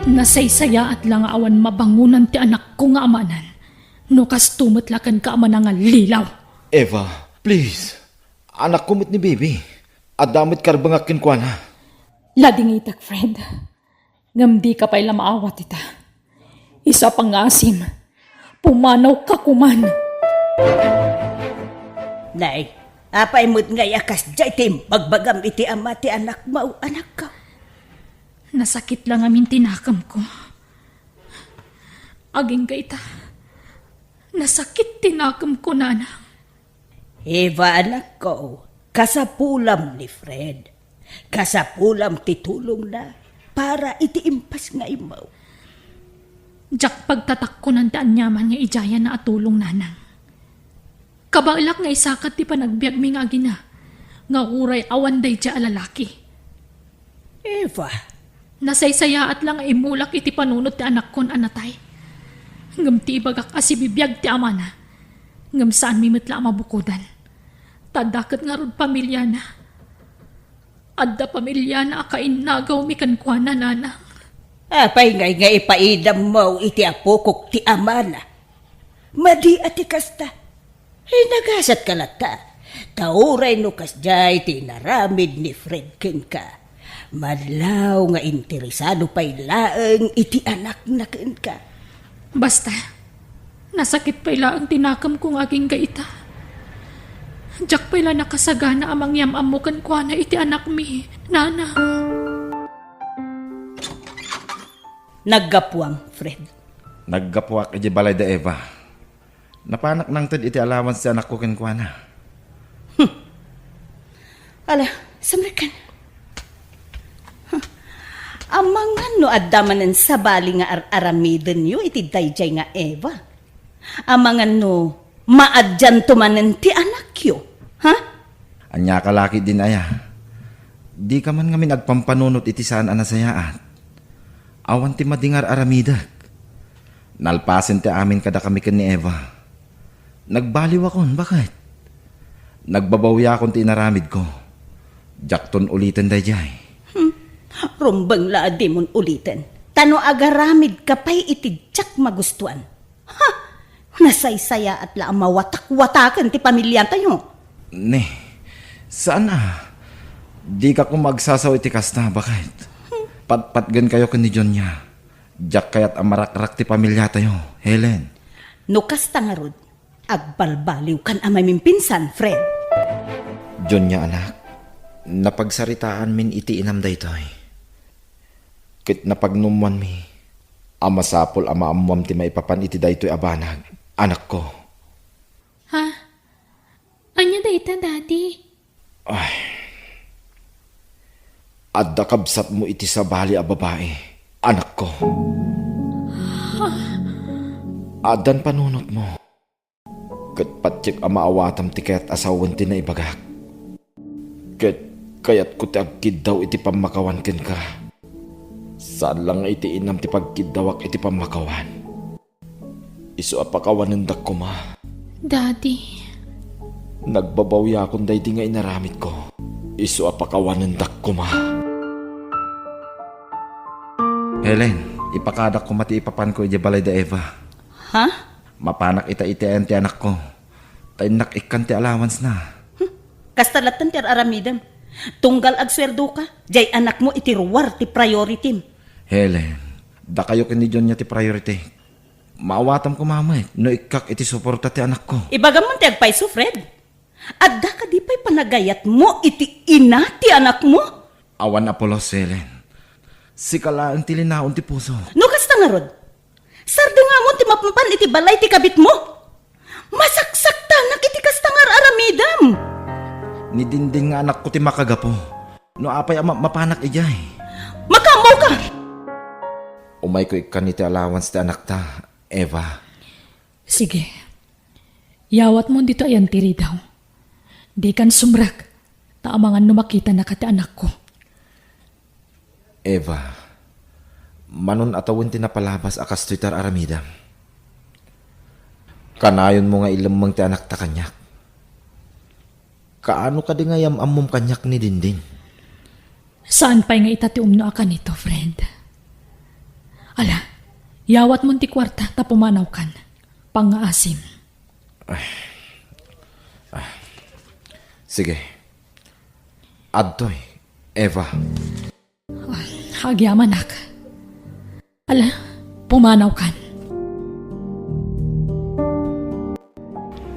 Nasaysaya at lang awan mabangunan ti anak ko nga amanan. No kas tumatlakan ka amanan nga lilaw. Eva, please. Anak kumit ni baby. Adamit karbangakin ko na. Ladingitak, Fred. Ngamdi ka pa'y lamaawat ita. Isa pang asim. Pumanaw ka kuman. Nay, apay mo't nga yakas jay tim, bagbagam iti ama ti anak mo, anak ka. Nasakit lang amin tinakam ko. Aging ka ita. Nasakit tinakam ko, nana. Eva, anak ko, kasapulam ni Fred. Kasapulam ti tulong na para iti impas nga imaw. Jak pagtatak ko ng daan nyaman nga ijaya na atulong, nanang. Kabalak nga isakat ti panagbiag mi nga gina. Nga uray awan day dya alalaki. Eva, Nasaysaya at lang imulak iti panunot ti anak kon anatay. Ngam ti ibagak asibibiyag ti amana. Ngam saan mi metla mabukodan. Tadakat nga rod pamilya na. Adda pamilya na akainagaw mi kankwana, nanang. apay nga ipaidam mo iti apokok ti amana. Madi ati kasta. Nagasat ka lata. Tauray no kasjay ti naramid ni Fred ken ka. Madlaw nga interesado pa'y laeng iti anak na ken ka. Basta, nasakit pa'y laang tinakam kong aking gaita. Jak pa'y la nakasagana amang yamam mo kankwana iti anak mi, nana. Naggapuang, Fred. Naggapuak iti balay da Eva. Napanak nang tad iti alawan si anak ko kenkwana. Ala, samrekan. Amangan no adamanan sa bali nga aramiden yo iti dayjay nga Eva. Amangan no maadyan tumanen ti anak yo. Ha? Anya kalaki din aya. Di ka man ngamin nagpampanunot iti saan anasayaat. Awan ti madingar aramidak. Nalpasin ti amin kada kami ken ni Eva. Nagbaliw akon, bakit? Nagbabawya akon ti inaramid ko. Jakton ulitin dayjay. Rumbang laadi mon ulitin. Tano agaramid kapay itidyak magustuhan. Ha? Nasaysaya at la mawatak-watakan ti pamilya tayo. Ne, saan na? Di ka kung magsasaw iti kasta, bakit? Patpatgan kayo kan ni John niya. Jak kayat amarak-rak ti pamilya tayo, Helen. Nukas tangarod, agbalbaliw kan amay mimpinsan, Fred. John niya anak, napagsaritaan min iti inam daytoy. Kit napagnumuan mi, amasapol amaamuam ti maipapan iti daytoy abanag, anak ko. Ha? Anya dayta, daddy? Ay, adda kabsat mo iti sabali a babae, anak ko. Adan panunot mo. Kat patsik amaawatam ti kayat asawan ti na ibagak. Kat kayat ko ti agkid daw iti pamakawan ken ka. Saan lang iti inam ti pagkidawak iti pamakawan. Isu apakawan ng ko ma. Daddy. Nagbabawya akong dayti nga inaramit ko. Isu apakawan ng ko ma. Helen, ipakadak ko mati ipapan ko iti balay da Eva. Ha? Mapanak ita-itian ti anak ko. Tainak ikan ti allowance na. Kastalatan ti aramidam. Tunggal agswerdo ka, jay anak mo itiruwar ti priority. Helen, da kayo ken ni John niya ti priority. Maawatam ko mamay, no ikak iti suporta ti anak ko. Ibagamon ti agpaiso, Fred. Adda ka di pa'y panagayat mo iti ina ti anak mo. Awan Apolos, Helen. Sikalaan ti linaon ti puso. Nukas tangarod. Sardo nga mo ti mapampan iti balay ti kabit mo. Masaksakta nakiti kastangar aramidam. Nidindin nga anak ko ti makagapo. No apay mapanak ijay. Makamaw ka! Umay ko ikan iti allowance ti anak ta, Eva. Sige. Yawat mo dito ayan tiri daw. Di kan sumrak. Taamangan no makita na kati anak ko. Eva, manon atawin ti napalabas akas Twitter aramidam. Kanayon mo nga ilamang ti anak ta kanyak. Kaano ka di nga yamamom kanyak ni Dindin? Saan pa'y nga itati umno akan ito, friend? Ala, yawat mo ti kwarta ta pumanaw kan. Pangaasim. Sige. Adtoy, Eva. Hagyaman nak. Ala, pumanaw kan.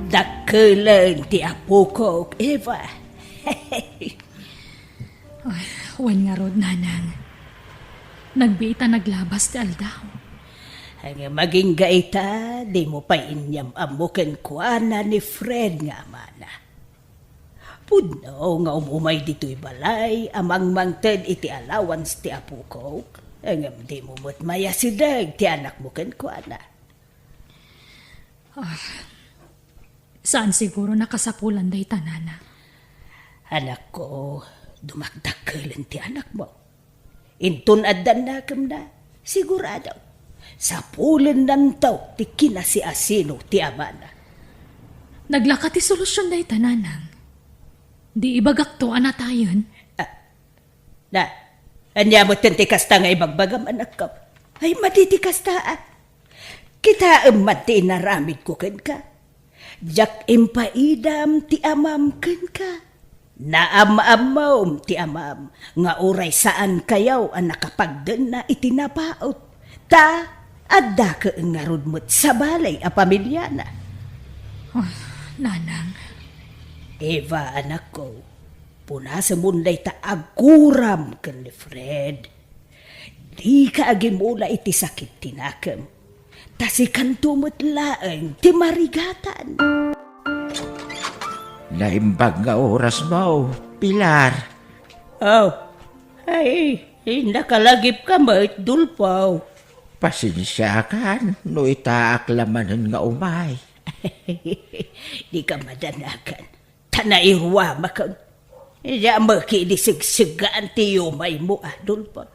Dakulan ti apo ko, Eva. Wan nga rod, nanang. Nagbiita naglabas ti aldaw. Ang maging gaita, di mo pa inyam amukan kuana ni Fred nga mana. Pudno nga umumay dito'y balay, amang mangted iti allowance ti apo ko. Ang di mo mo't mayasidag ti anak mo kan kuana. Saan siguro nakasapulan day tanana? Anak ko, dumakdakalan ti anak mo. Intun addan na kam na, sigurado. Sa pulan ng tao, ti kinasiasino ti amana. Naglaka ti solusyon day tananang. Di ibagak to anatayon. Na, anya mo kasta nga ibagbagam anak ko. Ay matitikas taan. Kita mati naramid ko ken ka. Jak impaidam ti amam ken ka. Naam-amam ti amam. Nga oray saan kayaw ang nakapagdan na itinapaot. Ta, adda ka nga rudmot sa balay a pamilya na. Nanang, Eva, anak ko, puna sa munday ta aguram kan ni Fred. Di ka agimula iti sakit tinakam. Tasikan tumot laeng ti marigatan. Naimbag nga oras mo, Pilar. Oh, ay, nakalagip ka mo dulpaw. Pasensya ka, no itaaklamanan nga umay. Di ka madanakan. Tanairwa makang. Iya makidisigsigaan ti umay mo, dulpaw.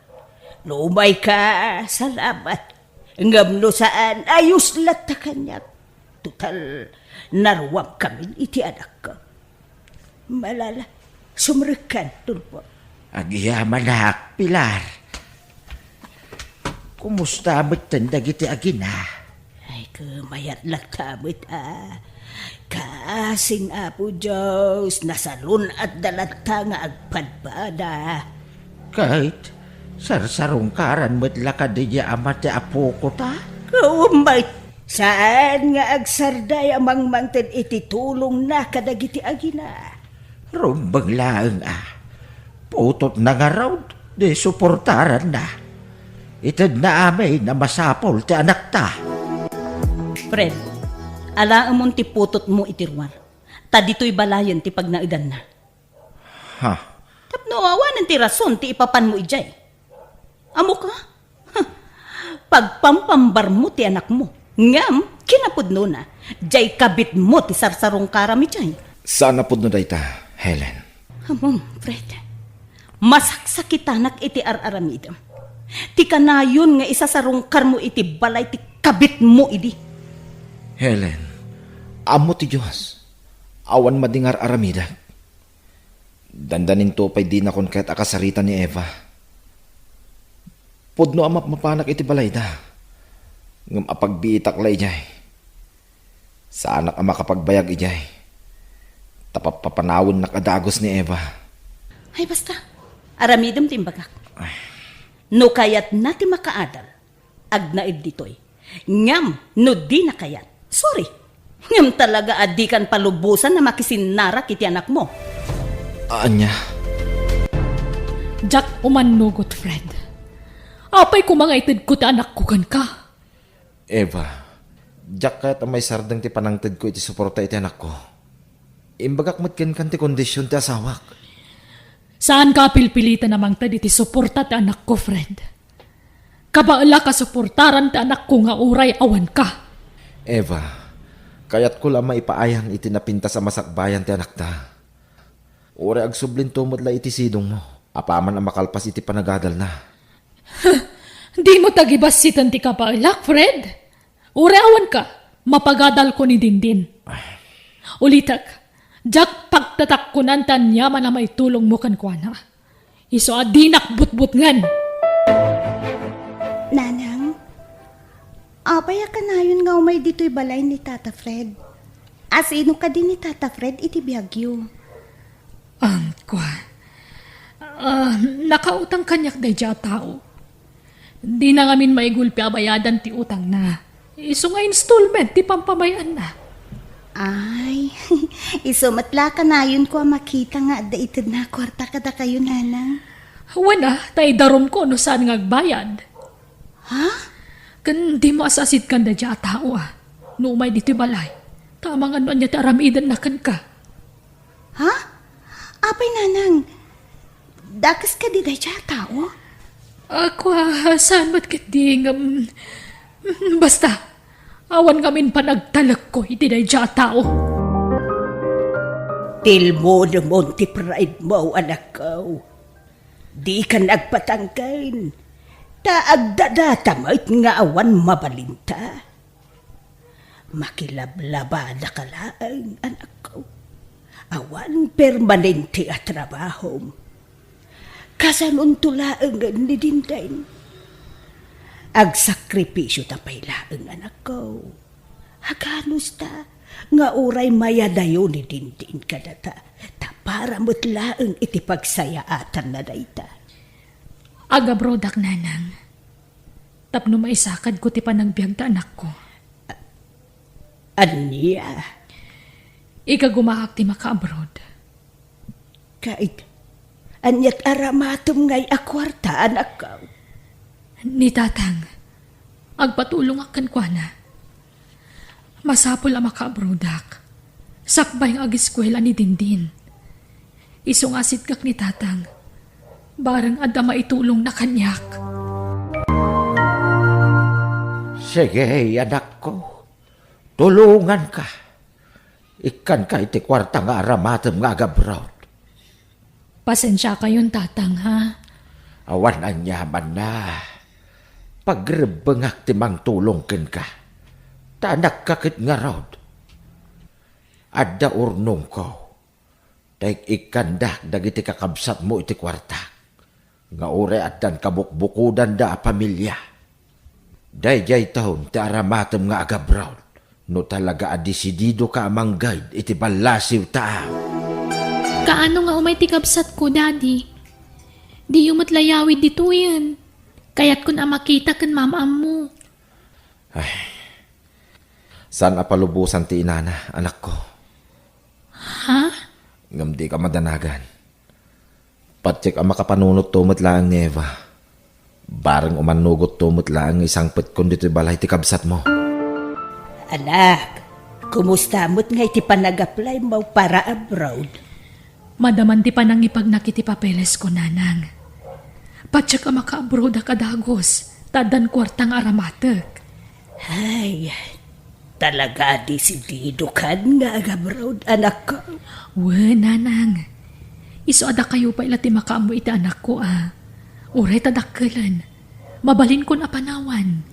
No umay ka, salamat. Ngam no saan, ayos lat ta kanya. Tutal, narwam kami iti anak ko. Malala, sumrikan, tulpo. Agyaman na, Pilar. Kumusta mo't tandag iti agina? Ay, kumayat lang tamit, Kasing apo Diyos, nasalun at dalata nga agpadbada. Kahit sarsarong karan mo't lakad niya amat ti apo ko ta? Kumbay, saan nga agsarday amang mangted iti tulong na kadagiti agina? Rumbang laeng Putot na nga raw, di suportaran na. Itad na amay na masapol ti anak ta. Fred, ala amon ti putot mo itirwar. Ta dito'y balayan ti pagnaidan na. Ha? Tapno awanan ti rason ti ipapan mo ijay. Amo ka? Pagpampambar mo ti anak mo. Ngam, kinapudno na. Jay kabit mo ti sarsarong karami jay. Sana po no dayta, Helen. Amom, Fred. Masaksakitanak iti ar-aramidam. Ti kanayon nga isasarong kar mo iti balay ti kabit mo idi. Helen, amo ti Diyos. Awan madingar aramida. Dandanin to pa'y di na kon kahit akasarita ni Eva. Pudno amap mapanak iti balay da. Ngam apagbiitak lay jay. Sa anak ama kapagbayag ijay. Tapapapanawon na kadagos ni Eva. Ay basta, aramidam timbagak. No kayat nati makaadal, agnaid ditoy. Ngam, no di na kayat. Sorry. Ngam talaga adikan palubusan na makisinara kiti anak mo. Anya? Jack umanugot, Fred. Apay ko mga itid ko ti anak ko kan ka. Eva, Jack kahit may sardang ti panangtid ko iti suporta iti anak ko. Imbagak matken kan ti kondisyon ti asawak. Saan ka pilpilitan namang tadi ti suporta ti anak ko, Fred? Kabaala ka suportaran ti anak ko nga uray awan ka. Eva, kayat ko lang maipaayan iti napinta sa masakbayan ti anak ta. Uray agsublin tumod la iti sidong mo. Apaman ang makalpas iti panagadal na. Di mo tagibasitan ti kabaalak, Fred. Uray awan ka, mapagadal ko ni Dindin. Ulitak, Jack pagtatakkunan tan yaman na may tulong mo kan kuana. Iso adinak butbut ngan. Nanang, Apaya ka na yun nga umay dito'y balay ni Tata Fred. Asino ka din ni Tata Fred iti Biagyo. Nakautang kanyak day dya tao. Di na ngamin maigulpi abayadan ti utang na. Iso nga installment ti pampabayan na. Ay, isumatla ka na yun ko makita nga da itid na kwarta kada kayo nanang. Wala, tay darom ko no saan nga agbayad. Ha? Kan di mo asasid kan da dya tao No umay dito balay. Tama nga noon niya ti aramidan na kan ka. Ha? Apay nanang, dakas ka di da siya tao? Ako, saan ba't kiting, basta, awan ngamin pa nagtalak ko, iti na dya tao. Til mo naman ti pride mo, anak ko. Di ka nagpatangkain. Taagdadatamait nga awan mabalinta. Makilablaba na kalaang, anak ko. Awan permanente at trabaho. Kasanon tulaang ni Dindain. Agsakripisyo tapay laang anak ko. Haganos ta, nga oray mayadayo ni Dindin kadata, ta para mutlaang iti pagsayaatan na dayta. Aga brodak nanang, tapno maisakad ko ti panagbiag ta anak ko. Aniya, Ika gumahak ti maka-abroad. kahit anyat aramatom ngay akwarta anak ko. Ni tatang, agpatulong akan kwa na. Masapol ang maka-abrodak. Sakbay ang agiskwela ni Dindin. Isungasit kak ni tatang. Barang adda maitulong na kanyak. Sige, anak ko. Tulungan ka. Ikan ka iti kwarta nga aramatem nga agabrod. Pasensya kayon tatang ha. Awan anyaman na. Pagrebengak ti mang tulong ken ka. Tanak kakit nga rod. Adda urnong ko. Daig ikandak dagiti kakabsat mo iti kwarta. Nga ure addan kabukbukudan da a pamilya. Dayjay taon ti aramatem nga agabrod. No talaga adisidido ka amang guide iti balasiw ta. Kaano nga umay tikabsat ko, daddy? Di umatlayawid dito yan. Kaya't kun makita kan mamaam mo. Saan apalubusan ti inana, anak ko? Ha? Ngam di ka madanagan. Patsik ang makapanunot tumot lang ni Eva. Barang umanugot tumot lang isang pet kundi ti balay ti kabsat mo. Anak, kumusta mo't ngay ti panag-apply mo para abroad? Madaman ti panang ipagnakiti papeles ko, nanang. Patsyak ang maka-abroad kadagos. Tadan kwartang aramatek. Ay, talaga disidido ka nga abroad, anak ko. We, nanang. Iso ada kayo pa ilati makaamu iti anak ko Uray tadakkelan. Mabalin ko na panawan.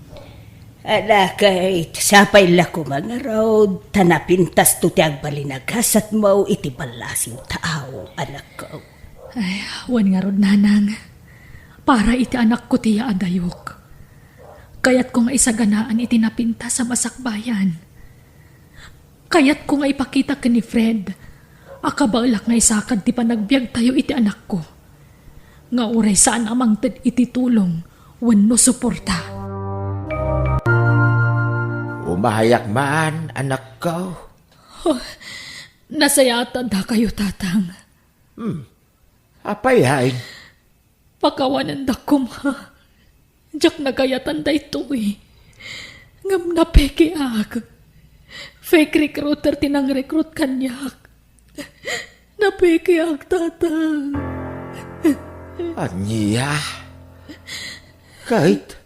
Ala kahit sapay la ko mga road, tanapintas to ti agbalinagasat mo iti balasing tao, anak ko. Ay, wan nga rod, nanang. Para iti anak ko tiya adayok. Kaya't ko nga isaganaan iti napinta sa masakbayan. Kaya't ko nga ipakita ka ni Fred. Akabalak nga isakad ti panagbiag tayo iti anak ko. Nga uray saan amang iti tulong, wenno suporta. Umahayak man, anak ko. Nasayatan da kayo, tatang. Apay, Pakawanan da ko, ma. Diyak nagayatan da ito Ngam na peke ag. Fake recruiter tinang recruit kanyak. Na peke ag, tatang. Anya. Kahit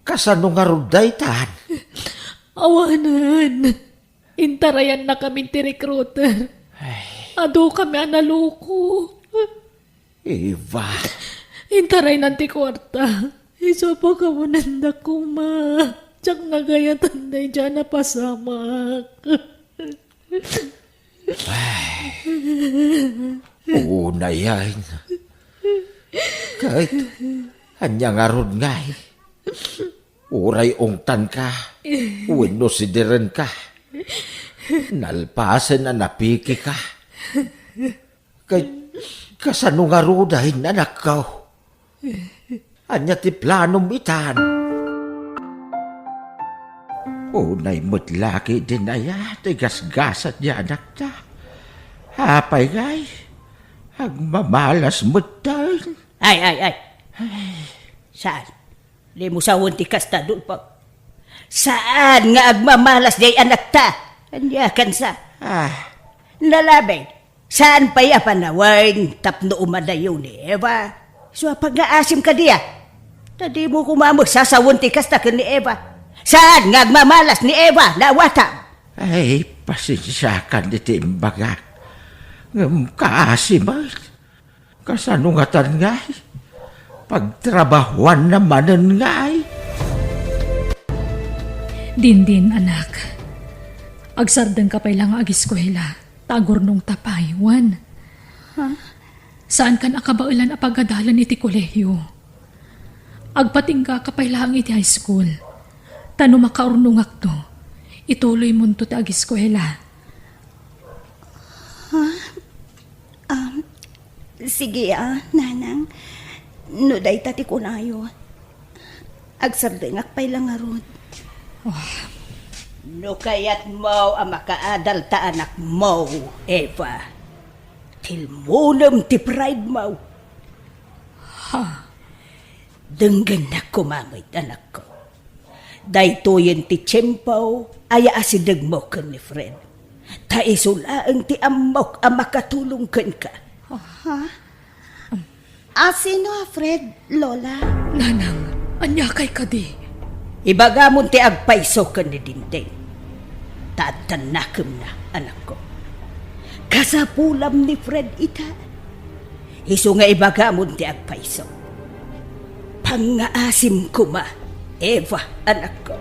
kasano nga ruday tan. Awanan. Intarayan na kami ti recruiter. Ado kami analuko. Eva. Intaray nanti kwarta. Isa pa ka mo nanda ko, ma. Tsak nagayatan na dyan na pasamak. Oo na yan. Kahit anya nga rod ngay. Uray ungtan ka. Uwino si Diren ka. Nalpasan na napiki ka. Kasano nga rudahin anak ka. Anya ti planom itan. Unay mo't laki din aya, tigasgasat di anak ta. Hapay gay, agmamalas mo't tayo. Ay. Saan? Di mo sawon ti kasta doon pa. Saan nga agmamalas di anak ta? Andiyakan sa. Lalabay, saan pa ya panawain tapno umadayo ni Eva? So pag-aasim ka diya. Tadi mo kumamag sasawon ti kasta ka ni Eva. Saan nga agmamalas ni Eva nawatam? Ay, pasensyakan di timbaga. Kaasim ay. Kasanungatan nga ay. Pagtrabahuan namanan nga ay. Din, anak. Agsardeng ka pa lang agiskwela. Tagor nung tapaywan. Saan ka nakabaulan a pagadalan iti kolehiyo? Agpatingga ka pa lang iti high school. Tano makaurnungak to. Ituloy mo to ti agiskwela. Sige nanang. Nuday tati ko na yun. Agsardengak pa'y lang aron. No kayat mo ang makaadal ta anak mo, Eva. Tilmunam ti pride mo. Denggan na kumamit anak ko. Daytoyen ti tiyempo, aya asidag mo ka ni Fred. Taisulaang ti amok ang makatulong kan ka. Sino Fred, Lola? Nanang, anyakay ka di. Ibagamon ti agpaiso ka ni Dinding. Tatanakam na, anak ko. Kasapulam ni Fred ita. Iso nga ibagamon ti agpaiso. Pangaasim ko ma, Eva, anak ko.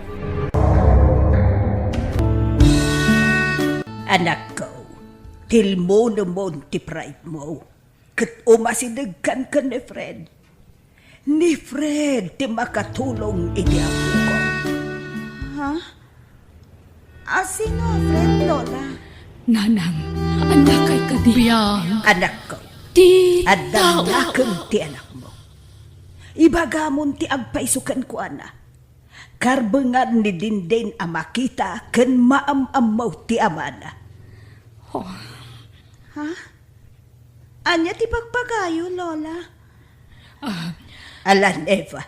Anak ko, tilmo naman ti pride mo. Kat umasinagkan ka ni Fred. Ni Fred ti makatulong iti ako ko. Sino Fred, Lola? Nanang, anyakay ka di. Anak ko, Di adang ti anak mo. Ibagamon ti agpaisukan ko ana. Karbengan ni Dindin ang makita ken maam-amaw ti amana. Anya ti pagpagayo, Lola? Alan, Eva.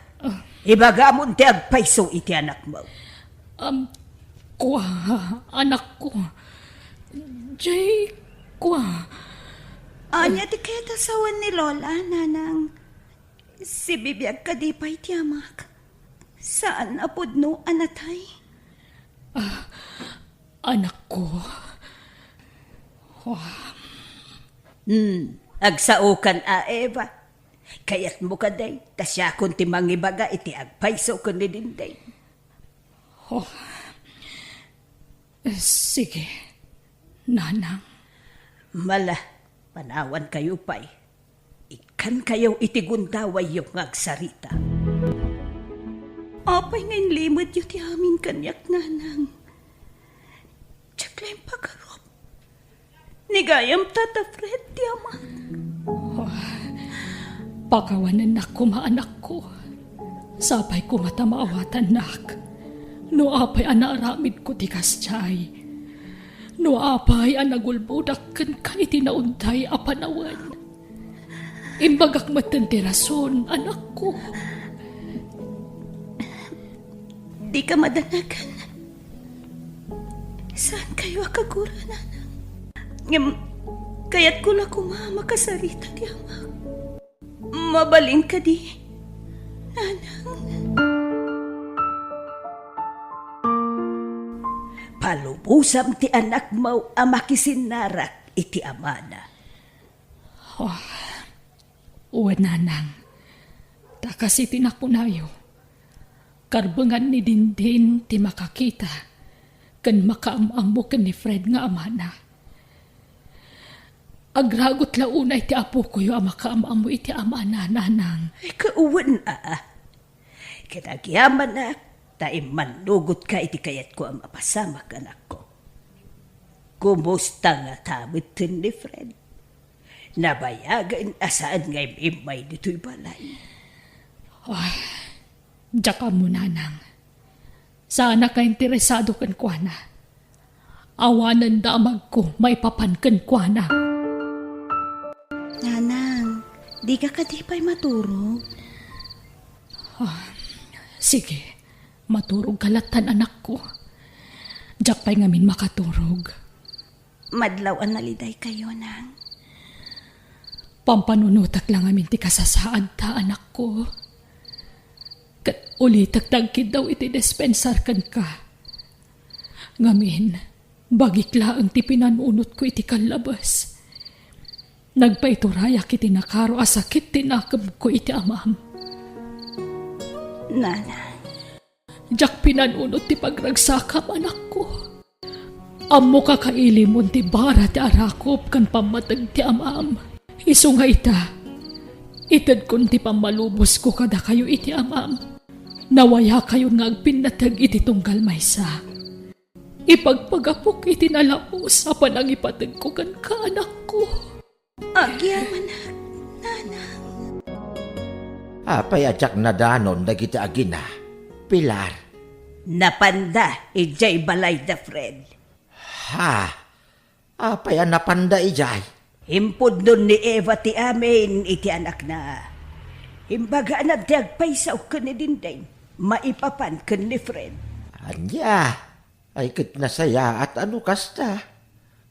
Ibagamon ti agpaiso iti anak mo. Kwa, anak ko. Jay, kwa. Anya ti kaya tasawan ni Lola, nanang. Si bibiyag ka di pa'y tiyamak. Saan apod no, anatay? Anak ko. Agsaukan Eva. Kayat mo ka day, tasya kun ti mangibaga iti agpaiso kun ni Dindin. Sige, nanang. Mala, panawan kayo pa'y. Ikan kayo iti gundaway yung agsarita. Apay ngayon limot yun ti amin kanyak, nanang. Tsaklay pagkarop. Nigayam tata Fred, ti ama. Pakawanan na ko maanak ko. Sabay ko matamaawatan nak. No apay anaaramid ko ti kasyay. No apay anagulbudak kan itinauntay apanawan. Imbagak matandi rason, anak ko. Di ka madanagan. Saan kayo akagura, nanang? Kaya't ko lang kumama kasarita ti ama. Mabalin ka di, nanang. Palubusam ti anak mo ang makisinarak iti amana. Uwan nanang. Takas iti nakunayo. Karbengan ni Dindin ti makakita. Kan makaamamo kan ni Fred nga amana. Agragot launay ti apo ko yung makaamamo iti amana nanang. Ay kauwan Kinagyaman na, taim manlugot ka iti kayat ko ang mapasamak anak ko. Kumusta nga tamit ni Fred? Nabayagan asaan ngay imay dito'y balay. Diyak ka mo, nanang. Sana ka interesado kan kwa na. Awanan damag ko, may papankan kwa na. Nanang, di ka kadipay maturog. Sige, maturog kalatan anak ko. Diyak pa'y ngamin makaturog. Madlaw ang naliday kayo, nang. Pampanunutak lang amin ti kasasaad ta anak ko. Kat ulitak tagkid daw iti dispensar kan ka. Ngamin, bagikla ang ti pinanunot ko iti kalabas. Nagpaiturayak iti nakaro asakit tinakam ko iti amam. Nanang, Diyak pinanunot ti pagragsakam anak ko. Amo kakailimon ti bara ti arakop kan pamatag ti amam. Iso nga ita, itad kun ti pamalubos ko kada kayo iti amam. Nawaya kayo nga agpinatag iti tunggal maysa. Ipagpagapok iti nalaos apan ang ipatag ko kan kaanak ko. agyaman na, nanang. Apay adyak na danon dagiti agina. Pilar. Napanda ijay balay da Fred. Ha? Apay ang napanda ijay. Himpod nun ni Eva ti amin iti anak na. Himbaga na dagpay sa ukan ni Dinday. Maipapan kan ni Fred. Anya, ay kit nasaya at ano kasta.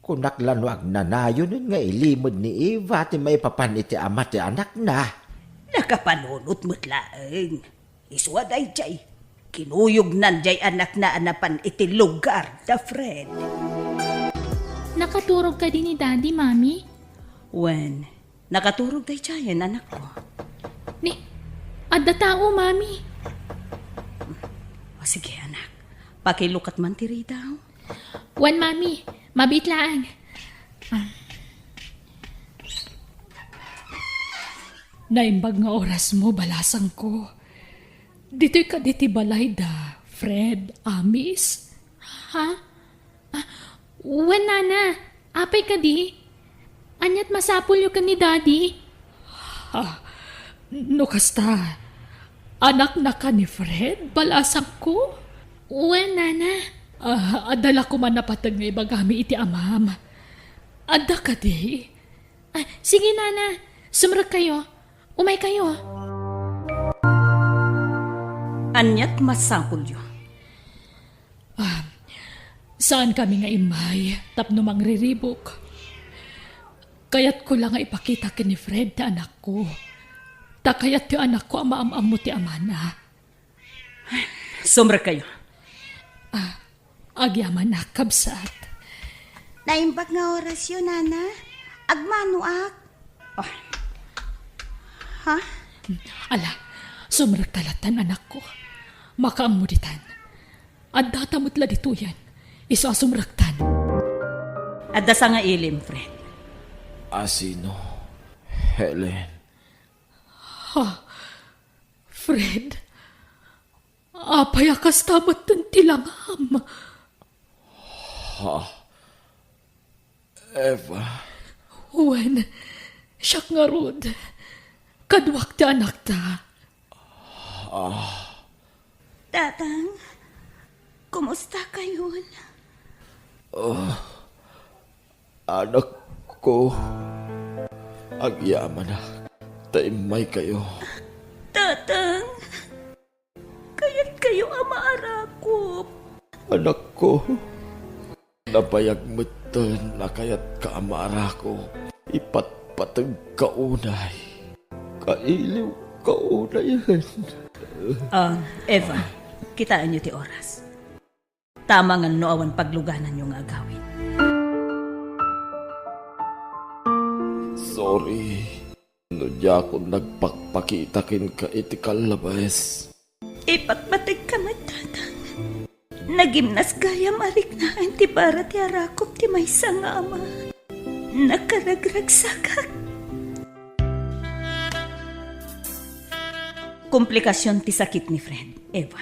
Kung naklanwag na nayon nga ilimod ni Eva ti may papan iti ama ti anak na. Nakapanunot mo't laeng. Iswa day jay. Kinuyog nan jay anak na anapan iti lugar da Fred. Nakaturog ka din ni Daddy, Mami? Wen, nakaturog day jay anak ko. Ni, adda tao, Mami. O sige anak, pakilukat man tiri daw. Wan, Mami. Mabitlaan. Naimbag nga oras mo, balasang ko. Dito'y ka diti balay da, Fred, Amis. Ha? Wan, Nana. Apay ka di? Anyat masapul yung ka ni Daddy? No kasta. Anak na ka ni Fred, balasang ko? Wan, Nana. Adala ko man napatag nga ibagami iti amam. Adda ka di? Sige, Nana. Sumrag kayo. Umay kayo. Anyat masapul yun. Saan kami nga imay? Tapno mang riribok. Kayat ko lang nga ipakita ni Fred ti anak ko. Kayat ti anak ko amaam-am mo ti amana. Sumrag kayo. Agyaman na kabsat. Naimbag nga oras yun, Nana. Agmanuak. Ha? Ala, sumrag talatan anak ko. Makaamuditan. At datamot la dito yan. Iso asumragtan. Adda sa nga ilim, Fred. Asino? Helen. Fred, apayakas tamat ng tilangam. Eva. Wen, siyak nga rod. Kadwak ti anak ta. Tatang, kumusta kayo? Anak ko. Agyaman na. Taimay kayo. Tatang, kaya't kayo amaarakop. Anak ko. Napayagmutan na kaya't kaamara ko. Ipatpatag kaunay. Kailiw kaunay yan. Eva, kitaan niyo ti oras. Tama nga no awan pagluganan yung agawin. Sorry. No di ako nagpakpakitakin ka iti kalabas. Ipatpatig ka tatang. Nagimnas gayam arik na ti para ti arakop ti maysa nga ama. Nakaragragsakak. Komplikasyon ti sakit ni Fred, Eva.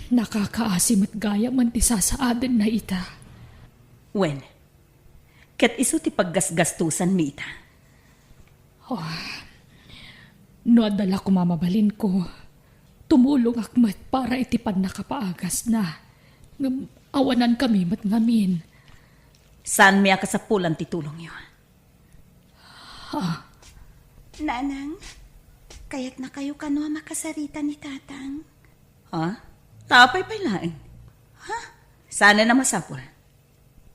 Nakakaasim at gaya man ti sasaadan na ita. Wen, kat iso ti paggasgastusan mi ita. No adala ko mamabalin ko, tumulong akmat para itipan nakapaagas na. Ngam awanan kami mat ngamin. Saan miya kasapulan ti tulong niyo? Nanang, kayat na kayo kano makasarita ni tatang. Ha? Tapay pa'y lain. Ha? Sana na masapul.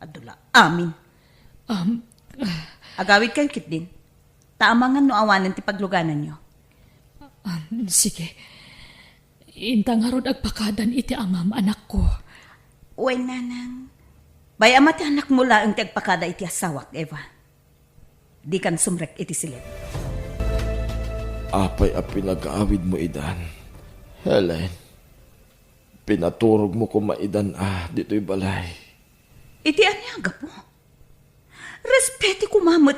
Adula, amin. Agawid kayo kit din. Taamangan no awanan ti pagluganan nyo. Sige. Intang harod agpakadan iti amam anak ko. Uy, nanang. Bay ama ti anak mo laang ti agpakada iti asawak, Eva. Di kan sumrek iti silid. Apay a pinag-aawid mo idan. Helen, pinaturog mo ko maidan dito'y balay. Iti anyaga po. Respeti ko mamut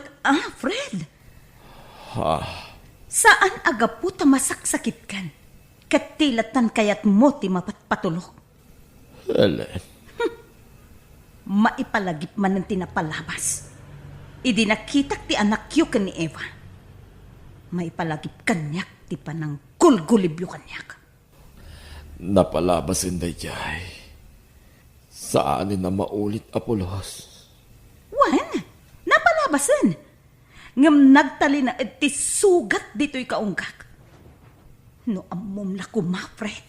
Fred. Saan aga po tamasaksakit kan? Katilatan kayat mo ti mapatpatulog. Helen, Maipalagip man ng tinapalabas. Idi nakitak ti anak yu kan ni Eva. Maipalagip kanyak ti panang gulgulibyo kanyak. napalabas inday jay. Saan na maulit Apolos? Wan, napalabasan. Ngam nagtali na ti sugat dito'y kaunggak. No amom na kuma, Fred.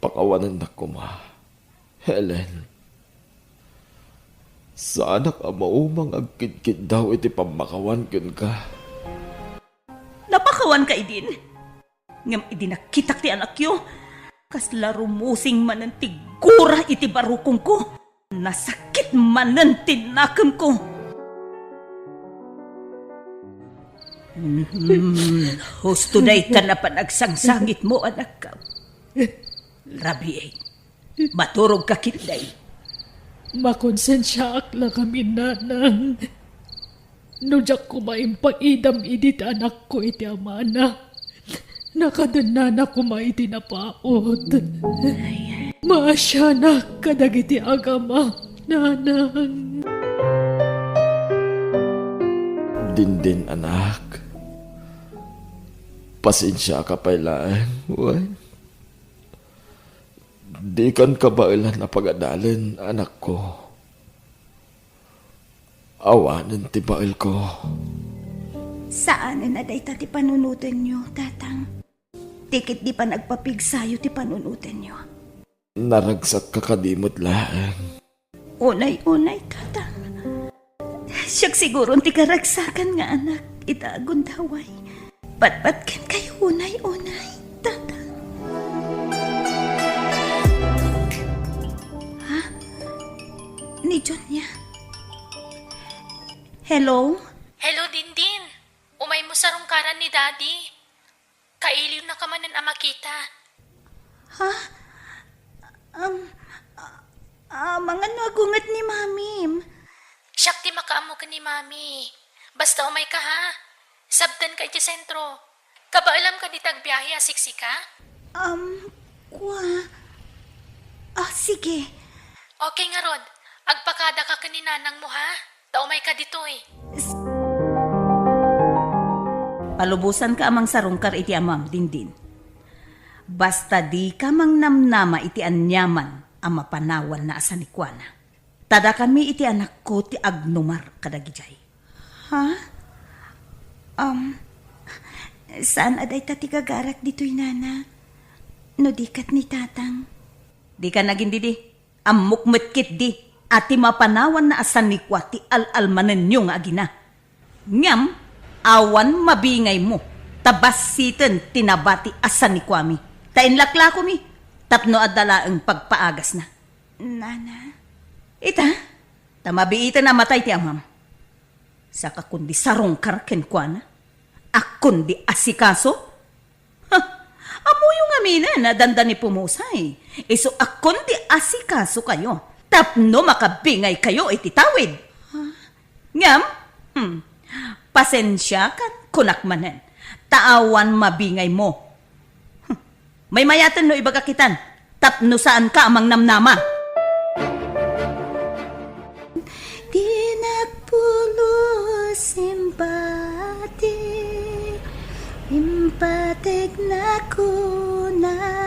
Pakawanan na kuma. Helen, saan ka maumang agkid-kid daw iti pamakawan ken ka? Napakawan ka idin. Ngam idinakitak ti anak yu. Kasla rumusing manan ti gura iti barukong ko. Nasakit manan tinakam ko. Husto na ka na panagsangsangit mo, anak ka. Rabi eh. Maturog ka kitday. Makonsensya akla kami nanang. Nujak ko maimpagidam idit anak ko iti amana. Nakadanana ko maiti napaot. Maasya na kadagiti agama, nanang. Dindin anak. Pasensya ka pailaan. Wan. Di kan kabailan na pagadalan, anak ko. Awanan ti bail ko. Saan na day ti panunutan nyo, tatang? Tikit di pa nagpapigsayo ti panunutan nyo. Naragsak ka kadimot laang. Unay-unay, tatang. Siyak siguro ti karagsakan nga anak, itagon daway. Patpatkan kayo unay-unay, tatang. Ha? Ni John niya. Hello? Hello, Dindin. Umay mo sa rungkaran ni Daddy. Kailiw na ka manan amakita. Mga nagungat ni Mamim. Siyak ti makaamo ka ni Mami. Basta umay ka ha. Sabdan ka iti sentro. Kabaalam ka di tagbiyahe asiksi ka? Sige. Okay nga Rod. Agpakada ka kaninanang mo ha. Taumay ka dito eh. Palubusan ka amang sarungkar iti amam, Dindin. Basta di ka mang namnama iti anyaman ang mapanawan na asanikwana. Tada kami iti anak ko ti agnumar kadagijay. Saan aday ti gagarak dito'y nana? No dikat ni tatang. Di ka naging didi. Amukmetkit di. Ati mapanawan na asanikwa ti al-almanan nyo nga agina. Ngam, awan mabingay mo. Tabasitan tinabati asanikwami. Tainlakla ko mi. Tapno adala ang pagpaagas na. Nana? Ita, tamabiita na matay ti amam. Saka kundi sarongkar kenkwana. Akon di asikaso. Amo yung amina na dandani pumusay. Iso akon di asikaso kayo. Tapno makabingay kayo ititawid. Ngam, pasensya kan kunakmanan. Taawan mabingay mo. May mayatan no ibagakitan. Tapno saan ka amang namnama. Di nagpulo simpati, impatek na kunay.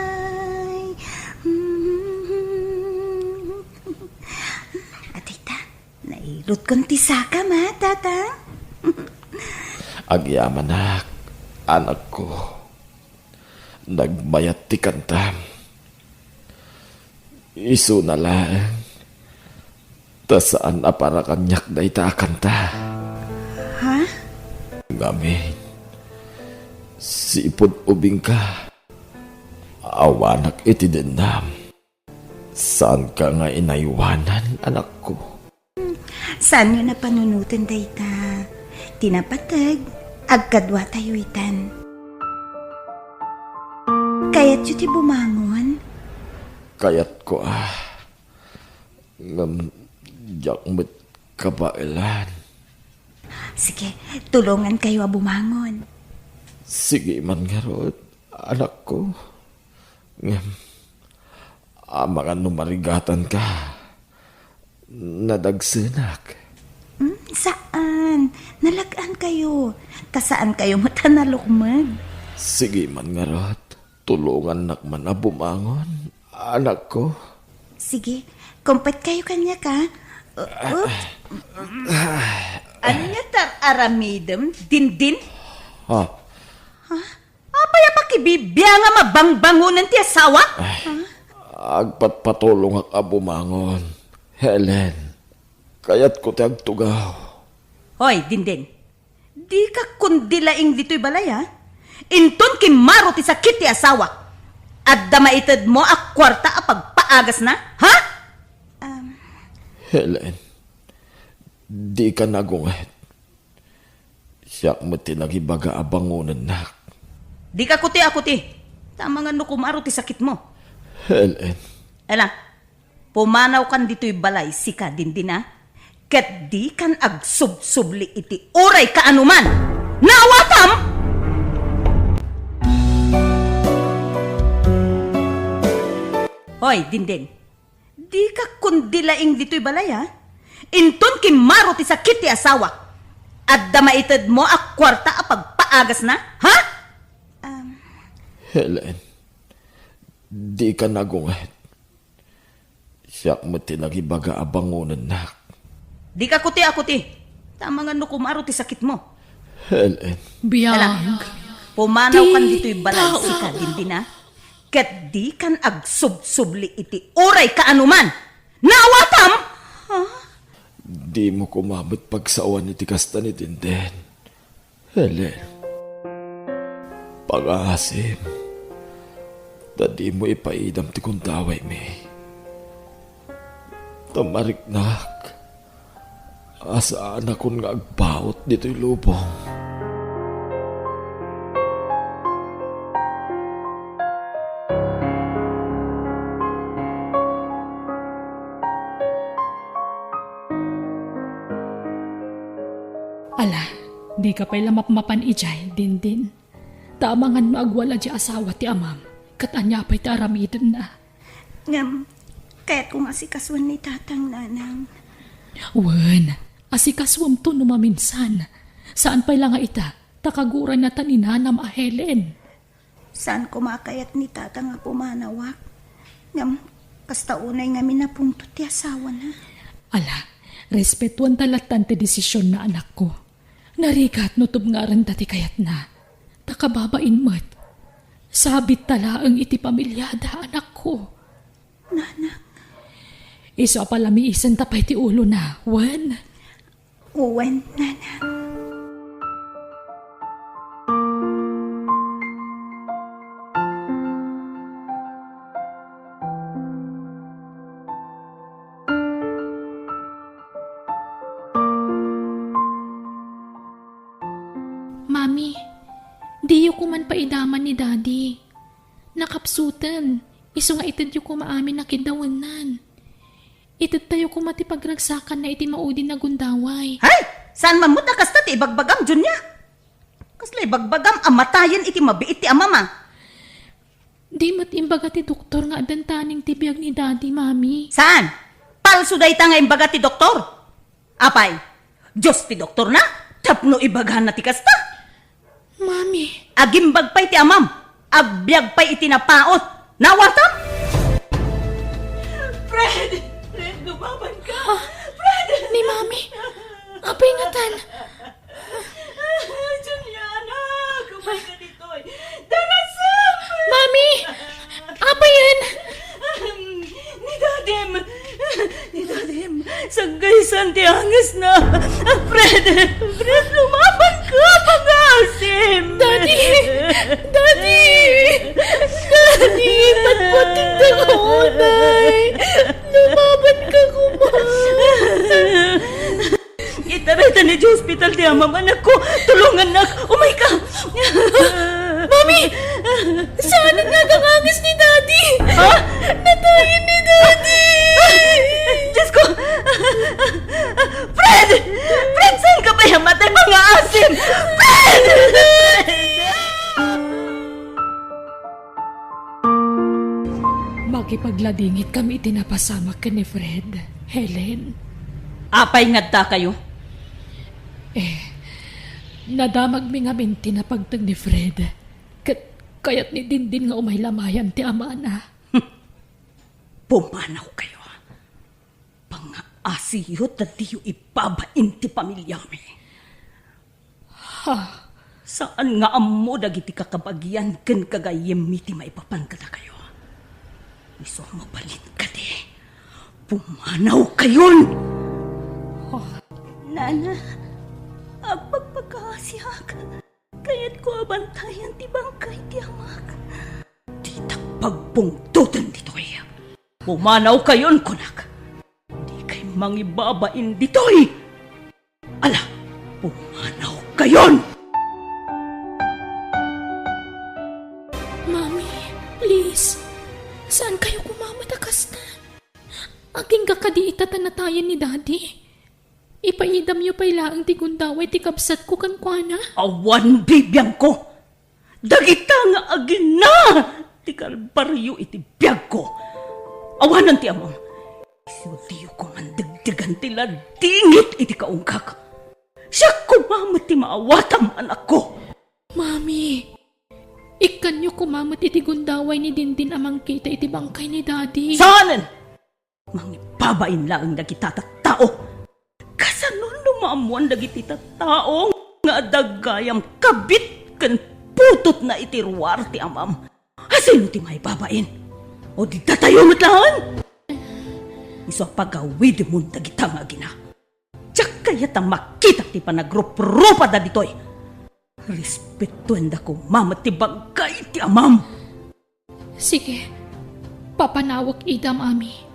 Atita, nailot kong tisaka ma, tatang. Agyaman anak ko. Nagbayat ti kanta. Isu na lang. Ta saan na para kanyak na itakanta. Ha? Ngamin. Sipod ubing ka. Awanak iti dendam. Saan ka nga inaywanan, anak ko? Saan nyo na panunutin, dayta? Tinapatag, agkadwa tayo itan. Kaya't yun ti bumangon? Kayat ko ngam jakmet kabailan. Sige, tulungan kayo bumangon. Sige man nga rod, anak ko. Ngam, mga numarigatan ka. Nadagsinak. Saan? Nalagaan kayo. Tasaan kayo matanalukmag? Sige man nga rod, tulungan nakman na bumangon, anak ko. Sige, kumpet kayo kanya ka. Anya tar aramidem, dindin? Ha? Apaya pakibibya nga mabangbangunan ti asawa? Agpatpatulong ak bumangon. Helen, kayat ko ti agtugaw. Hoy, dindin. Di ka kundilaing dito'y balay, ha? Inton kimaro ti sakit ti asawa. At damaitad mo ak kwarta a pagpaagas na, ha? Helen, di ka nagunget. Siyak mo tinagibaga abangunan na. Di ka kuti-akuti. Tama nga no kumaro ti sakit mo. Helen, Ala, pumanaw kan dito'y balay, sika dindin, ha? Ket di kan agsubsubli iti uray ka anuman. Nawatam! Hoy, dindin. Di ka kundilaing dito'y balay, ha? Inton kimaro ti sakit ti asawa. At damaitad mo ak kwarta a pagpaagas na, ha? Helen, di ka nagunget. Siyak mo tinagibaga abangunan na. Di ka kuti-akuti. Tama nga no kumaro ti sakit mo. Helen, Biyag. Pumanaw kan Di dito'y balay, tao. sika dindin, ha? Ket di kan agsubsubli iti uray ka anuman. Nawatam! di mo kumabot pagsawan ni tikasta ni Tintin. Helen, pag-aasim, di mo ipaidam ti kuntaway mi. Tamariknak, asaan akong nga agbaot dito'y lubong. Ala, di ka pa'y lamapmapan ijay, dindin. Tamangan maagwala di asawa ti amam. Katanya pa'y taramidin na. Ngam, kaya't kung asikaswan ni tatang nanang. Wen, asikaswam to numaminsan. Saan pa'y lang nga ita? Takaguran na taninanam a Helen. Saan kumakayat ni tatang nga pumanawak? Ngam, kasta unay nga minapungto ti asawa na. Ala, respetuan talatan ti desisyon na anak ko. Narigat no tubngaran dati kayat na. Takababain mo't. Sabit tala ang iti pamilyada anak ko. Nanak, Iso palami isan tapay ti ulo na, wen. uwan, nanak. Mami, di yu ko man paidaman ni Daddy. Nakapsutan, iso nga itad yu ko maamin na kindawanan. Itad tayo ko matipagragsakan na iti maudin na gundaway. Hay! Saan man mo ta kasta ti ibagbagam, Junya? Kasla ibagbagam, amatayan iti mabiit ti amama. Di mat imbaga ti doktor nga adantaning tibiyag ni daddy, mami. Saan? Palso day ta nga imbaga ti doktor. Apay, Diyos ti doktor na, tapno ibagahan na ti kasta. Mami, Agimbag pa'y ti amam, agbyag pa'y itinapaot. Nawatam? Fred! Fred, gumaban ka! ni mami. Apay ngatan. Juliana, kumay ka dito eh. Darasam! Mami! Apay yan? Ni Dadim, sanggaysan ti angas na. Fred, lumaban ka, pag-asim. Daddy! Patputing tangunay! Lumaban ka kumain! Itareta ni hospital di amam anak ko. Tulungan nak. Umay ka. Mami! Saan ang nagangangis ni Daddy? Ha? Natayin ni Daddy! Diyos ko. Fred! Fred, saan ka ba yamatay mga asim? Fred! Makipagladingit kami tinapasama ka ni Fred, Helen. Apay ngadta kayo. Nadamag mi nga minti na pagtag ni Fred. Kayat ni Dindin nga umay lamayan ti ama na. Pumanaw kayo. Pang-asiyot na diyo ibabain ti pamilyami. Saan nga amo dagiti kakabagyan ken kagayem iti maipapan ka na kayo. Iso mabalit ka di. Pumanaw kayon! Nana, agpagpagkasyak. Kaya't ko abantayan ti bangkay ti amak. Di takpagpungtutan ditoy. Pumanaw kayon, kunak. Di kay mangibabain ditoy. Ala, pumanaw kayon! Mami, please. Saan kayo kumamatakas na? Aking kakadi itatanatayan ni Daddy. Ipaidam niyo pa ilaang ti gundaway ti kapsat ko kankwana. Awan bibiyang ko. Dagita nga agin na. Ti kalbaryo iti biyag ko. Awanan ti amam. Isiwaliyo ko man dagdagan ti ladingit iti kaungkak. Siya kumamat ti maawatam anak ko. Mami, ikan niyo kumamot iti gundaway ni Dindin amang kita iti bangkay ni Daddy. Saanan? Mangibabain lang dagita tao. Kasanon lumamuan dagiti tao nga dagayam kabit ken putot na itiruar ti amam. Asino ti may babain? O di tatayo matlahan? Iso pagawid mo dagita nga gina. Tsak kaya tang makita ti panagrup-rupa da ditoy. Respetuan da ko mamat ti bangkay ti amam. Sige, papanawak idam ami.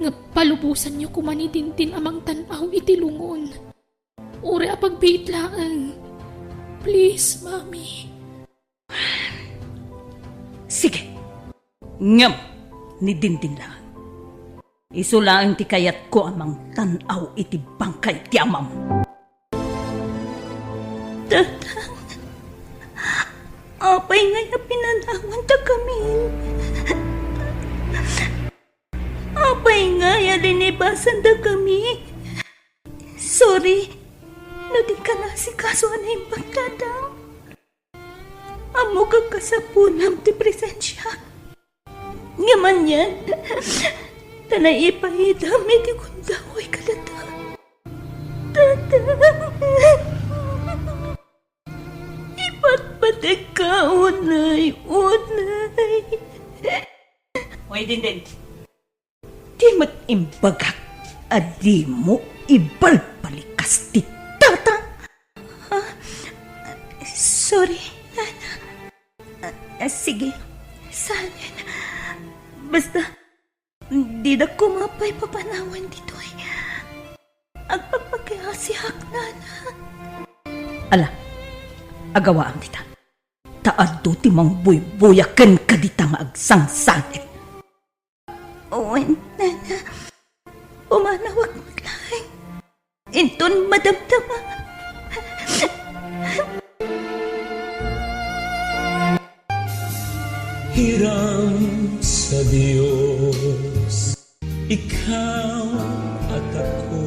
Nga palubusan niyo kumani Dindin amang tanaw iti lungon. Uri apagbiitlaan. Please, Mami. Sige. Ngam ni Dindin lang. Isulaang ti kayat ko amang tanaw iti bangkay ti amam. Apay nga na pinanawan ta kami. Apay nga ya linibasan da kami. Sorry. No di ka na si kaso na yung pagdadang. Amo ka kasapunam ti presensya. Ngaman yan. Tanay ipahidam iti kundawoy kalata. Ipatpatek ka, unay. Oy, Dindin. Di mat imbagak. Adi mo ibalbalikas ti tatang. Sorry, Nana. Sige, sanin. Basta, di na kumapay papanawan dito eh. Agpagpagkasiyak, Nana. Ala, agawaan kita. Taad do ti mang buyaken kadita nga agsangsanit. Owen, Nana. Umanawag mo lang. Inton madamdama. hiram sa Diyos, ikaw at ako.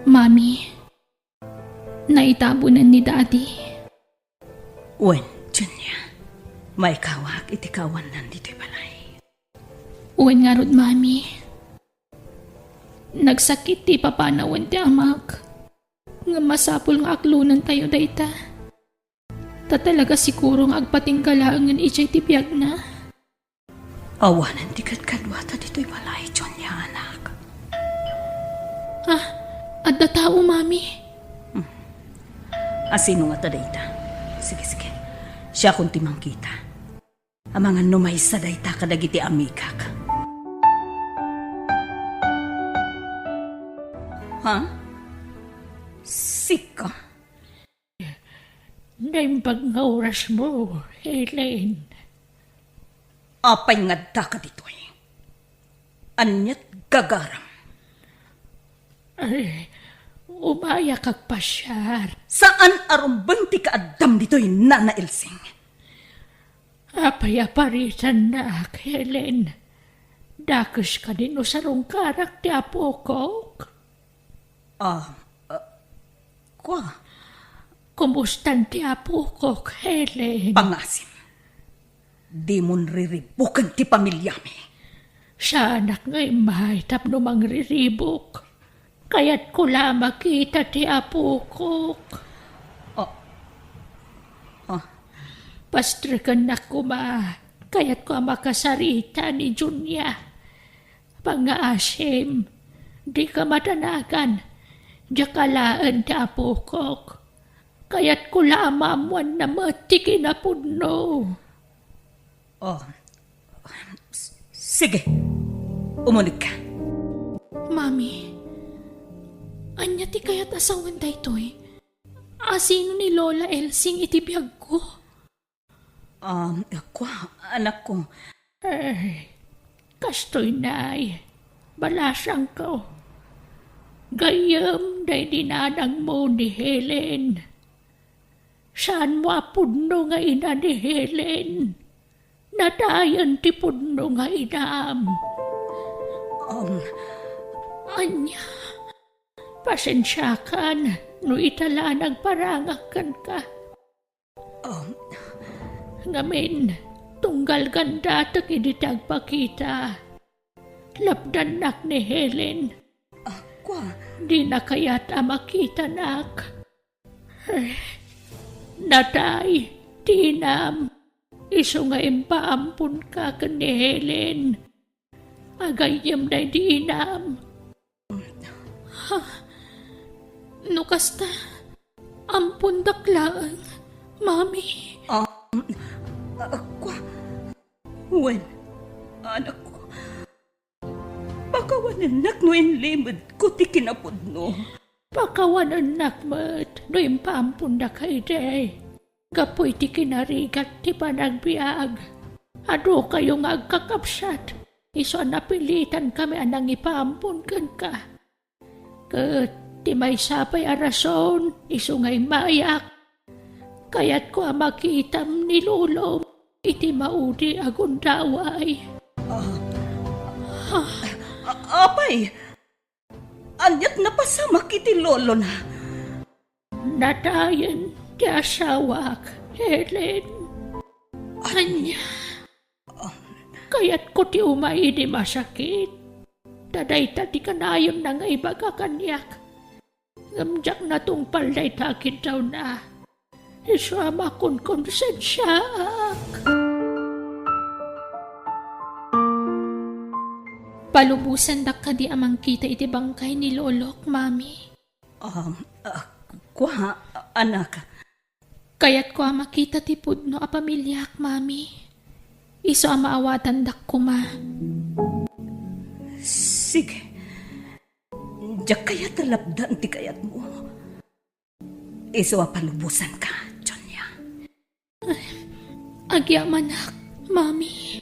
Mami, naitabunan ni Daddy. Wen, Junya, may kawak iti kawan nandito'y balay. Uwan nga rod, Mami. Nagsakit ti papanawan ti amak. Nga masapul nga aklunan tayo dayta. Ta talaga siguro nga agpatingkalaangan ichay ti biyag na. Awanan ti kadkadwata dito'y balay, Junya, anak. Adda tao, Mami. Asino nga tadayta? Sige, sige. Siya kung timang kita. Amangan numay sa dayta kadagiti amikak. Ha? Sika? Naimbag nga oras mo, Helen. Apay nga da ka dito'y. Anyat gagaram. Ay, umaya kag pasyar. Saan arumbang ti kaadam dito'y Nana Elsing? Apay aparitan na, Helen. Dakos ka din o sarong karak ti apokok. Kwa? Kumustan ti apokok, Helen. Pangasim. Di mon riribukan ti pamilyami. Sa anak nga imay tapno mangriribok. Kaya't ko lang makita ti apokok. Pastrikan na ko kaya't ko makasarita ni Junya. Pangaasim, di ka matanagan. Diyakalaan ti apokok. Kaya't ko lang mamuan na matiki na puno. Sige. Umunig ka. Mami, anya ti kaya't asawan da ito'y? Asino ni Lola Elsing itibiyag ko? Kwa, anak ko. Ay, kastoy na'y, balasang ko. Gayam day dinadang mo ni Helen. Saan mo apuno nga ina ni Helen? Nadayan ti puno nga inam. Anya, pasensyakan, no itala nagparangakan ka. Ngamin, tunggal ganda tak iditagpakita. Lapdanak ni Helen. Kwa? Di na kaya't makita nak. Natay, tinam, iso nga impaampun ka ni Helen. Agayam na di inam. No kasta, ampun daklaan, Mami. Kwa? Wen, anak ko. Pakawanan no inlimod ko ti kinapod no. Pakawanan nakmat, no impampun da kay day. Gapoy ti kinarigat ti panagbiag. Ado kayo nga agkakapsat. Iso napilitan kami anang ipampun kan ka. Kat ti may sapay arason, iso nga'y mayak. Kaya't ko makitam ni Lolo, iti maudi agundaway. Apay, anyat napasamak iti Lolo na. Natayan ti asawak, Helen. Anya, kaya't ko ti umay di masakit. Taday ta ti kanayon na nga ibaga kanyak. Ngamjak na tong palday takit daw na. Isama kon konsensyaak. Palubusan dak ka di amang kita iti bangkay ni Lolok, Mami. Kwa, anak. Kaya't ko makita ti pudno a pamilyak, Mami. Iso ang maawatan dak ko, Ma. Sige. Diyak kaya talabdan ti kayat mo. Iso a palubusan ka, Jonya. Agyamanak, Mami.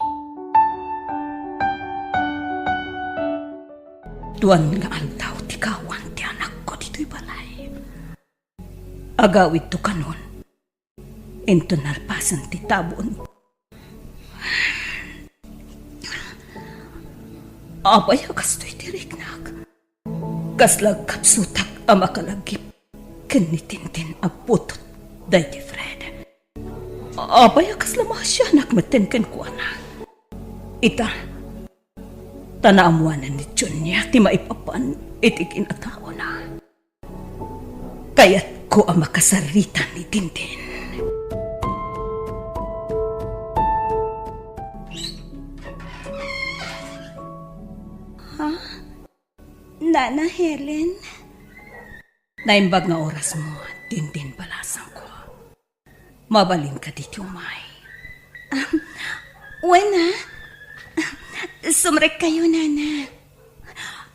Tuan nga aldaw ti kawan ti anak ko dito'y balay. Agawid to kanon. Ento narpasan ti tabon. Abay kastoy tiriknak. Kaslag kapsutak ang makalagip. Kanitintin ang putot day ti Fred. Abay kasla masyanak maten ken kuana. Ita, tanaamuanan ni Junya ti maipapan iti kinatao na. Kaya't ko ang makasarita ni Tintin. Nana Helen, Naimbag nga oras mo, Tintin balasang ko. Mabalin ka dito, May. wena. Sumrek kayo, Nana.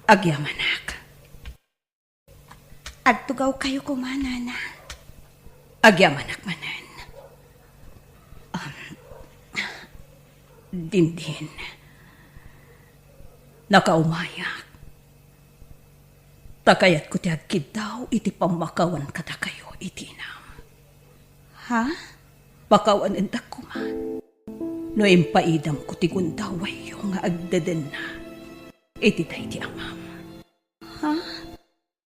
Agyamanak. Agtugaw kayo kumanana. Agyamanak manan. Dindin. Nakaumayak. Takayat ko ti agkid daw iti pamakawan kada kayo itinam. Ha? Pakawan endak ko man. No impaidam ko ti gundaway yung nga agdaden na. Iti day ti amam. Ha?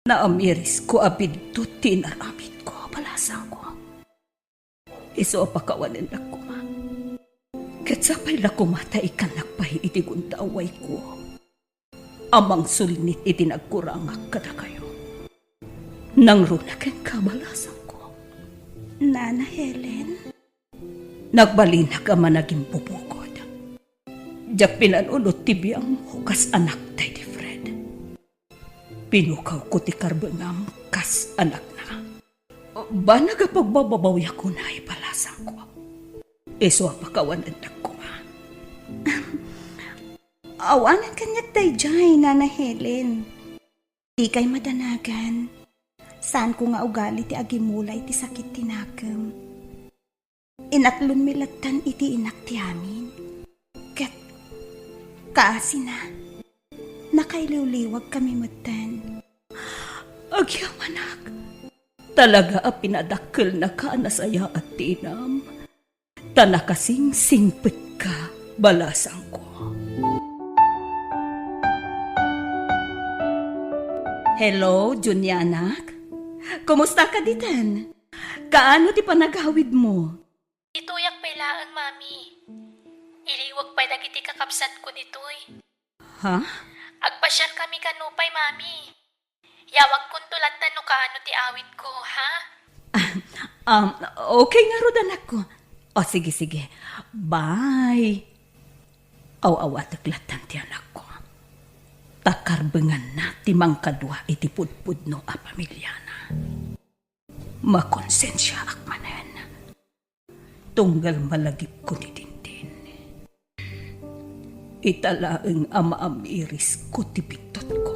Naamiris ko abid to tinarabit ko palasang ko. Iso pakawan endak ko man. Katsapay la kumata ikan nakpahi iti gundaway ko. Amang sulinit itinagkurangak kada kayo. Nang runaken kabalasan ko. Nana Helen? Nagbalinag ama naging bubukod. Diyak pinanunod tibiyang hukas anak tay di Fred. Pinukaw ko ti karbengam kas anak na. Ba nagapagbababawya ko na ipalasan ko. Iso apakawan endak ko ma. Awanan kanyak dayjay, Nana Helen. Di kay madanagan. Saan ko nga ugali ti agimulay ti sakit tinagam. Inaklon milatan iti inak ti amin. Kat kaasi na. Nakailiwliwag kami matan. Agyamanak. Talaga a pinadakkel na ka nasaya at tinam. Tanakasing singpet ka balasang ko. Hello, Junyanak. Kumusta ka ditan? Kaano ti panaghawid mo? Ituyak pailaan, mami. Iliwag pa'y dagiti kakapsat ko ditoy. Ha? Agpasyal kami kanupay, mami. Yawag kong tulatan no kaano ti awit ko, ha? Okay nga ro anak ko. O sige. Bye. Aw-aw ataklatan ti anak ko. Takarbengan na ti mangkadwa iti pudpud no a pamilya na. Makonsensya akmanen. Tunggal malagip ko ni Tintin. Italaeng amaamiris ko ti pitot ko.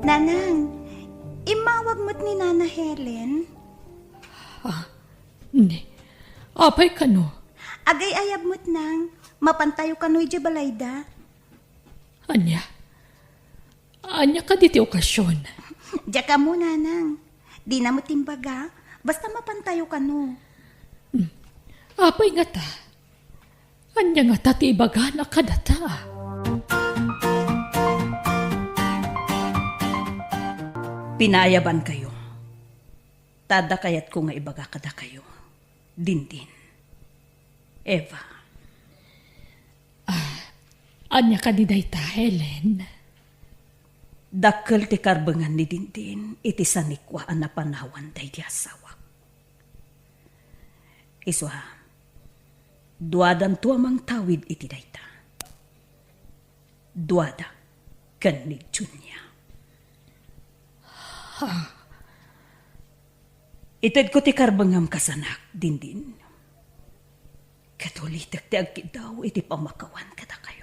Nanang, imawag mo't ni Nana Helen. Hindi. Apay ka no. Agay ayab mo't nang, mapantayo kanoy di balayda. Anya ka diti okasyon. Diya ka mo, Nanang. Di na mo timbaga, basta mapantayo kano. Apay nga ta. Anya nga ta ti ibaga na kadata. Pinayaban kayo. Tada kayat ko nga ibaga kada kayo. Dindin. Eva. Anya ka di dayta, Helen. Dakkel ti karbengan ni Dindin iti sanikwaan na panawan day di asawak. Iswa, duadan tuamang tawid iti dayta. Duada kan ni Junya. Ited ko ti karbengam kasanak, Dindin. Katulitek ti agkid daw iti pamakawan kada kayo.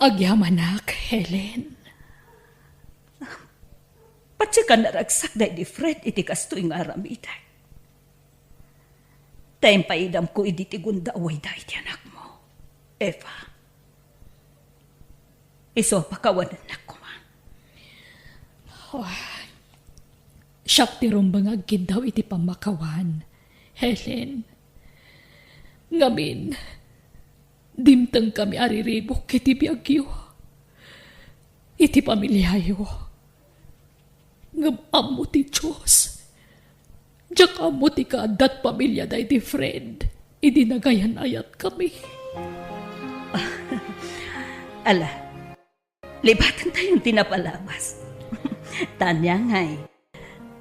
Agyamanak, Helen. Patsi ka naragsak day di Fred iti kastoy nga aramita. Tayong paidam ko iti tigunda away day ti anak mo. Eva. Iso pakawanan ako, ma. Siyak ti rumbang agid daw iti pamakawan. Helen, ngamin, dimtang kami ariribok iti biyagyo. Iti pamilyayo. Ngam ti Diyos. Diyak amo ti kaadat pamilya da iti friend. Idi nagayan ayat kami. Ala, libatan tayong tinapalabas. Tanya nga'y,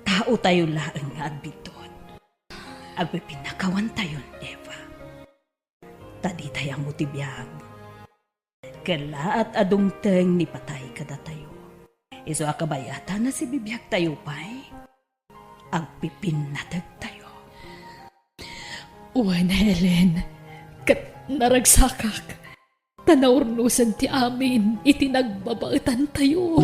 tao tayo laang nga agbiton. Agpipinakawan tayon, Eva. Tadi tayang mutibiyag. Kala at adungteng ni patay kada tayo. Iso akabayata na si bibiyag tayo pa'y. Agpipinatag tayo. Uwan, Helen, kat naragsakak. Tanaurnusan ti amin, itinagbabaetan tayo.